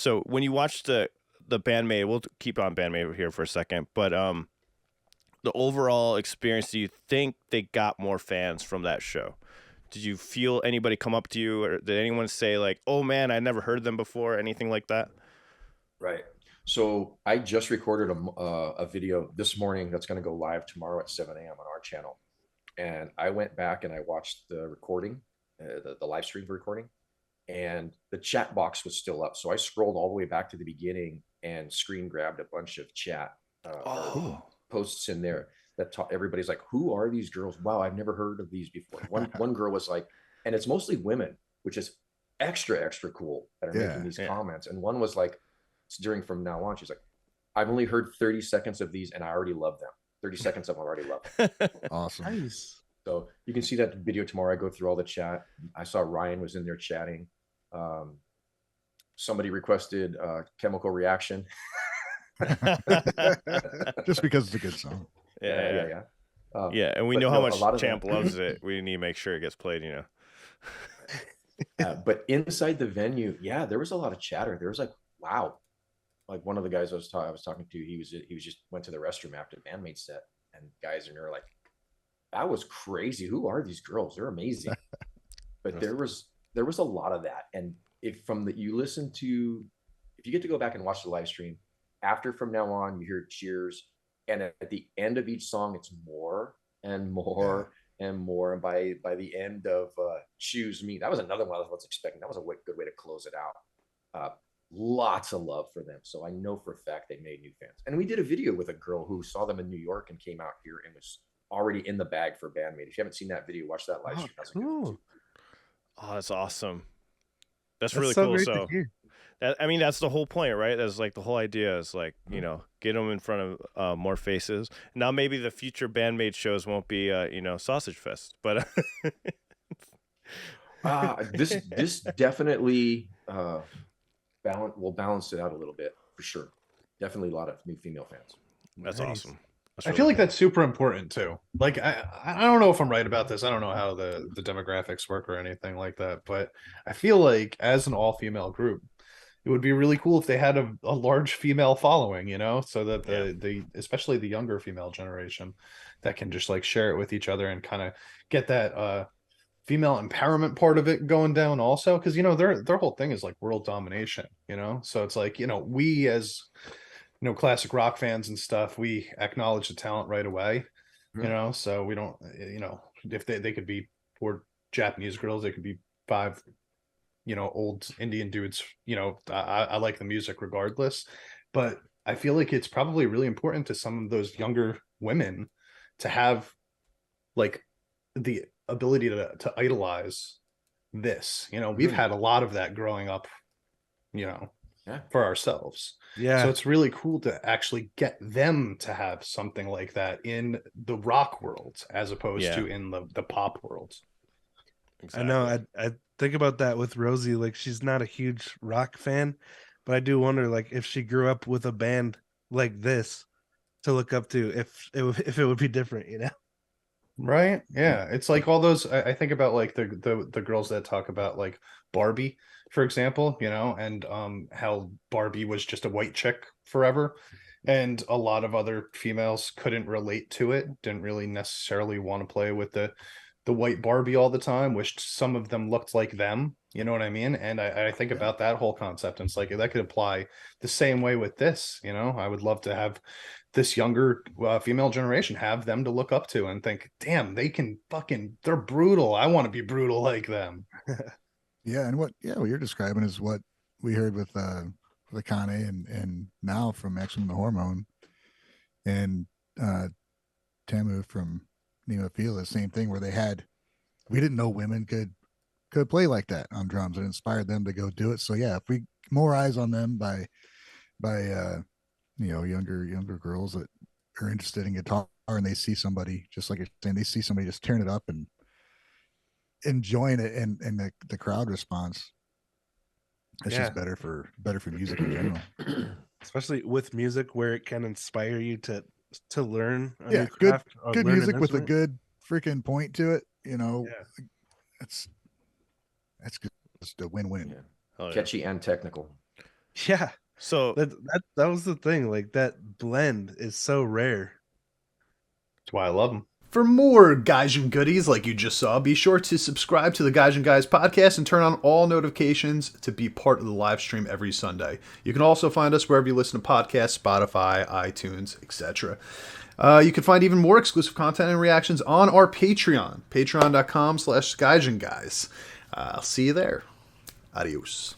So when you watch the BAND-MAID, we'll keep on BAND-MAID here for a second, but the overall experience, do you think they got more fans from that show? Did you feel anybody come up to you, or did anyone say like, "Oh man, I never heard them before," anything like that? Right. So I just recorded a video this morning that's going to go live tomorrow at 7 a.m. on our channel. And I went back and I watched the recording, the live stream recording, and the chat box was still up. So I scrolled all the way back to the beginning and screen grabbed a bunch of chat Oh, posts in there that everybody's like, "Who are these girls? Wow, I've never heard of these before." One girl was like, and it's mostly women, which is extra cool that are making these comments. And one was like, it's during From Now On, she's like, "I've only heard 30 seconds of these and I already love them. 30 seconds of them, I already love them." Awesome. Nice. So you can see that video tomorrow. I go through all the chat. I saw Ryan was in there chatting. Somebody requested Chemical Reaction. Just because it's a good song. Yeah. And we know how much Champ loves it. We need to make sure it gets played, But inside the venue, there was a lot of chatter. There was like, wow. Like one of the guys I was talking to, he was just went to the restroom after the BAND-MAID set, and guys are like, "That was crazy. Who are these girls? They're amazing." But there was a lot of that. And if you get to go back and watch the live stream after From Now On, you hear cheers, and at the end of each song, it's more and more and more. And by the end of Choose Me, that was another one I was expecting. That was a good way to close it out. Lots of love for them. So I know for a fact they made new fans. And we did a video with a girl who saw them in New York and came out here and was already in the bag for BAND-MAID. If you haven't seen that video, watch that live stream. That's cool. Oh, that's awesome. That's really cool. So that's the whole point, right? That's like the whole idea is like, get them in front of more faces. Now maybe the future BAND-MAID shows won't be Sausage Fest, but this definitely will balance it out a little bit for sure. Definitely a lot of new female fans. That's awesome. I feel like that's super important too. Like I don't know if I'm right about this. I don't know how the demographics work or anything like that, but I feel like as an all-female group, it would be really cool if they had a large female following, so that the especially the younger female generation that can just like share it with each other and kind of get that female empowerment part of it going down also, because their whole thing is like world domination, so it's like, we as classic rock fans and stuff, we acknowledge the talent right away, so we don't, if they could be 4 Japanese girls, they could be 5 old Indian dudes, I like the music regardless. But I feel like it's probably really important to some of those younger women to have like the ability to idolize this. We've had a lot of that growing up, for ourselves. So it's really cool to actually get them to have something like that in the rock world as opposed to in the pop world. Exactly. I know. I think about that with Rosie. Like, she's not a huge rock fan, but I do wonder, like, if she grew up with a band like this to look up to, if it would be different, Right? Yeah. It's like all those. I think about like the girls that talk about like Barbie, for example, and how Barbie was just a white chick forever, and a lot of other females couldn't relate to it, didn't really necessarily want to play with the white Barbie all the time, wished some of them looked like them, you know what I mean? And I think about that whole concept, and it's like that could apply the same way with this. I would love to have this younger female generation have them to look up to and think, damn, they're brutal. I want to be brutal like them. And what you're describing is what we heard with Kane and now from Maximum the Hormone and Tamu from Nemophila, same thing, where we didn't know women could play like that on drums, and inspired them to go do it. So if we more eyes on them by younger girls that are interested in guitar, and they see somebody, just like you're saying, they see somebody just tearing it up and enjoying it, and the crowd response, it's just better for music in general, especially with music where it can inspire you to learn a new good craft, good music with a good freaking point to it, it's just a win-win. Catchy and technical. Yeah. So That was the thing. Like that blend is so rare. That's why I love them. For more Gaijin goodies like you just saw, be sure to subscribe to the Gaijin Guys podcast and turn on all notifications to be part of the live stream every Sunday. You can also find us wherever you listen to podcasts, Spotify, iTunes, etc. You can find even more exclusive content and reactions on our Patreon, patreon.com/Gaijin Guys. I'll see you there. Adios.